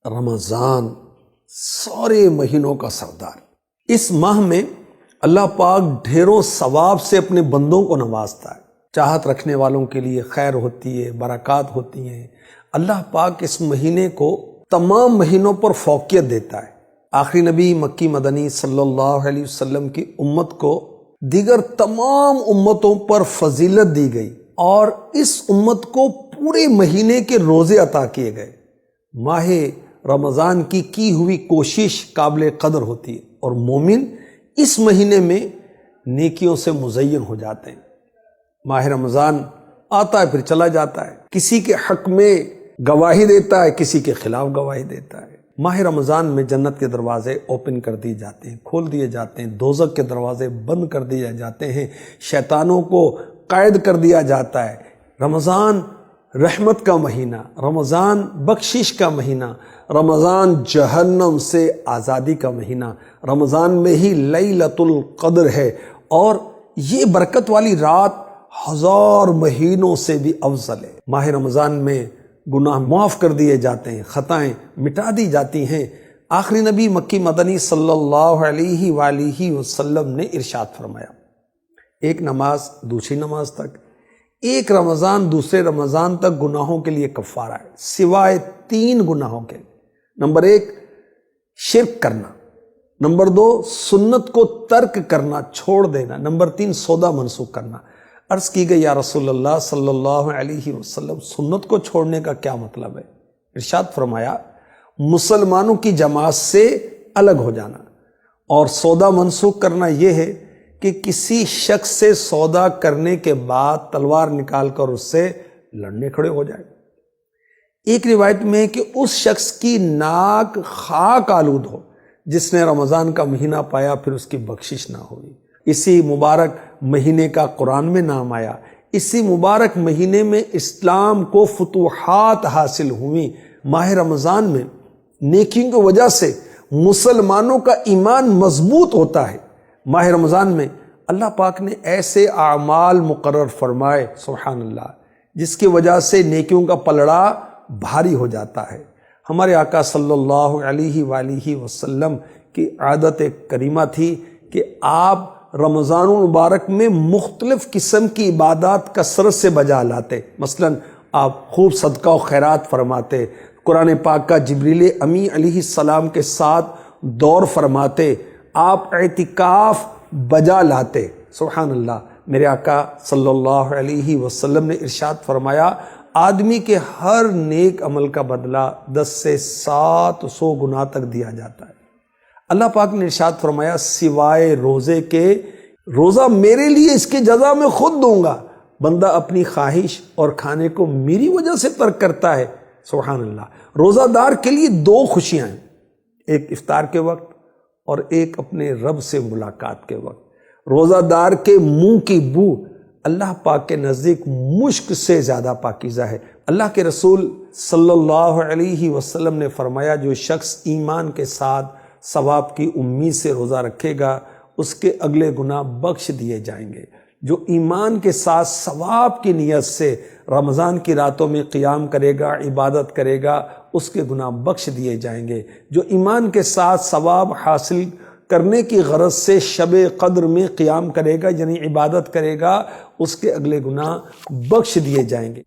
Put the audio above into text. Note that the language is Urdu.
رمضان سارے مہینوں کا سردار۔ اس ماہ میں اللہ پاک ڈھیروں ثواب سے اپنے بندوں کو نوازتا ہے۔ چاہت رکھنے والوں کے لیے خیر ہوتی ہے، برکات ہوتی ہیں۔ اللہ پاک اس مہینے کو تمام مہینوں پر فوقیت دیتا ہے۔ آخری نبی مکی مدنی صلی اللہ علیہ وسلم کی امت کو دیگر تمام امتوں پر فضیلت دی گئی اور اس امت کو پورے مہینے کے روزے عطا کیے گئے۔ ماہ رمضان کی ہوئی کوشش قابل قدر ہوتی ہے اور مومن اس مہینے میں نیکیوں سے مزین ہو جاتے ہیں۔ ماہ رمضان آتا ہے پھر چلا جاتا ہے، کسی کے حق میں گواہی دیتا ہے، کسی کے خلاف گواہی دیتا ہے۔ ماہ رمضان میں جنت کے دروازے اوپن کر دیے جاتے ہیں، کھول دیے جاتے ہیں، دوزخ کے دروازے بند کر دیے جاتے ہیں، شیطانوں کو قید کر دیا جاتا ہے۔ رمضان رحمت کا مہینہ، رمضان بخشش کا مہینہ، رمضان جہنم سے آزادی کا مہینہ، رمضان میں ہی لیلۃ القدر ہے اور یہ برکت والی رات 1000 مہینوں سے بھی افضل ہے۔ ماہ رمضان میں گناہ معاف کر دیے جاتے ہیں، خطائیں مٹا دی جاتی ہیں۔ آخری نبی مکی مدنی صلی اللہ علیہ وآلہ وسلم نے ارشاد فرمایا، ایک نماز دوسری نماز تک، ایک رمضان دوسرے رمضان تک گناہوں کے لیے کفارہ ہے سوائے 3 گناہوں کے۔ نمبر 1 شرک کرنا، نمبر 2 سنت کو ترک کرنا، چھوڑ دینا، نمبر 3 سودا منسوخ کرنا۔ عرض کی گئی یا رسول اللہ صلی اللہ علیہ وسلم سنت کو چھوڑنے کا کیا مطلب ہے؟ ارشاد فرمایا مسلمانوں کی جماعت سے الگ ہو جانا، اور سودا منسوخ کرنا یہ ہے کہ کسی شخص سے سودا کرنے کے بعد تلوار نکال کر اس سے لڑنے کھڑے ہو جائے۔ ایک روایت میں ہے کہ اس شخص کی ناک خاک آلود ہو جس نے رمضان کا مہینہ پایا پھر اس کی بخشش نہ ہوئی۔ اسی مبارک مہینے کا قرآن میں نام آیا، اسی مبارک مہینے میں اسلام کو فتوحات حاصل ہوئیں۔ ماہ رمضان میں نیکیوں کی وجہ سے مسلمانوں کا ایمان مضبوط ہوتا ہے۔ ماہ رمضان میں اللہ پاک نے ایسے اعمال مقرر فرمائے سبحان اللہ جس کی وجہ سے نیکیوں کا پلڑا بھاری ہو جاتا ہے۔ ہمارے آقا صلی اللہ علیہ وآلہ وسلم کی عادت کریمہ تھی کہ آپ رمضان المبارک میں مختلف قسم کی عبادات کثرت سے بجا لاتے۔ مثلا آپ خوب صدقہ و خیرات فرماتے، قرآن پاک کا جبریل امی علیہ السلام کے ساتھ دور فرماتے، آپ اعتکاف بجا لاتے۔ سبحان اللہ، میرے آقا صلی اللہ علیہ وسلم نے ارشاد فرمایا آدمی کے ہر نیک عمل کا بدلہ 10 سے 700 گنا تک دیا جاتا ہے۔ اللہ پاک نے ارشاد فرمایا سوائے روزے کے، روزہ میرے لیے اس کے جزا میں خود دوں گا، بندہ اپنی خواہش اور کھانے کو میری وجہ سے ترک کرتا ہے۔ سبحان اللہ، روزہ دار کے لیے 2 خوشیاں ہیں، ایک افطار کے وقت اور ایک اپنے رب سے ملاقات کے وقت۔ روزہ دار کے منہ کی بو اللہ پاک کے نزدیک مشک سے زیادہ پاکیزہ ہے۔ اللہ کے رسول صلی اللہ علیہ وسلم نے فرمایا جو شخص ایمان کے ساتھ ثواب کی امید سے روزہ رکھے گا اس کے اگلے گناہ بخش دیے جائیں گے۔ جو ایمان کے ساتھ ثواب کی نیت سے رمضان کی راتوں میں قیام کرے گا، عبادت کرے گا، اس کے گناہ بخش دیے جائیں گے۔ جو ایمان کے ساتھ ثواب حاصل کرنے کی غرض سے شب قدر میں قیام کرے گا یعنی عبادت کرے گا، اس کے اگلے گناہ بخش دیے جائیں گے۔